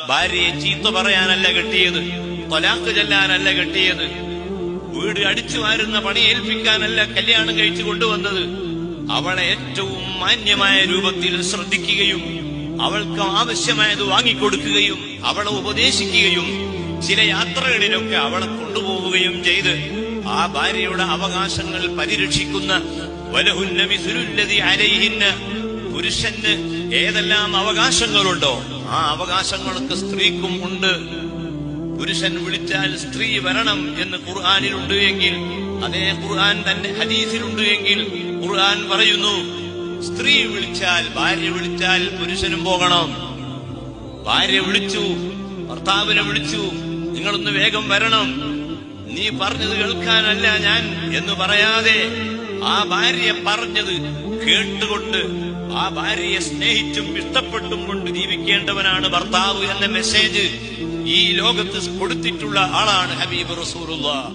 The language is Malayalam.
ഭാര്യയെ ചീത്ത പറയാനല്ല കെട്ടിയത്, ത്വലാഖ് ചൊല്ലാനല്ല കെട്ടിയത്, വീട് അടിച്ചു വാരുന്ന പണി ഏൽപ്പിക്കാനല്ല കല്യാണം കഴിച്ചു കൊണ്ടുവന്നത്. അവളെ ഏറ്റവും മാന്യമായ രൂപത്തിൽ ശ്രദ്ധിക്കുകയും അവൾക്ക് ആവശ്യമായത് വാങ്ങിക്കൊടുക്കുകയും അവളെ ഉപദേശിക്കുകയും ചില യാത്രകളിലൊക്കെ അവളെ കൊണ്ടുപോവുകയും ചെയ്ത് ആ ഭാര്യയുടെ അവകാശങ്ങൾ പരിരക്ഷിക്കുന്ന വലഹുന്ന മിസ്ലുല്ലദി അലൈഹിന്ന, പുരുഷന് ഏതെല്ലാം അവകാശങ്ങളുണ്ടോ ആ അവകാശങ്ങൾക്ക് സ്ത്രീക്കും ഉണ്ട്. പുരുഷൻ വിളിച്ചാൽ സ്ത്രീ വരണം എന്ന് ഖുർആനിലുണ്ട് എങ്കിൽ, അതേ ഖുർആൻ തന്നെ ഹദീസിലുണ്ട് എങ്കിൽ ഖുർആൻ പറയുന്നു, സ്ത്രീ വിളിച്ചാൽ, ഭാര്യ വിളിച്ചാൽ പുരുഷനും പോകണം. ഭാര്യ വിളിച്ചു, ഭർത്താവിനെ വിളിച്ചു, നിങ്ങളൊന്ന് വേഗം വരണം, നീ പറഞ്ഞത് കേൾക്കാനല്ല ഞാൻ എന്ന് പറയാതെ ആ ഭാര്യ പറഞ്ഞത് കേട്ടുകൊണ്ട് ആ ഭാര്യയെ സ്നേഹിച്ചും ഇഷ്ടപ്പെട്ടും കൊണ്ട് ജീവിക്കേണ്ടവനാണ് ഭർത്താവ് എന്ന മെസ്സേജ് ഈ ലോകത്ത് കൊടുത്തിട്ടുള്ള ആളാണ് ഹബീബ് റസൂലുള്ളാഹ്.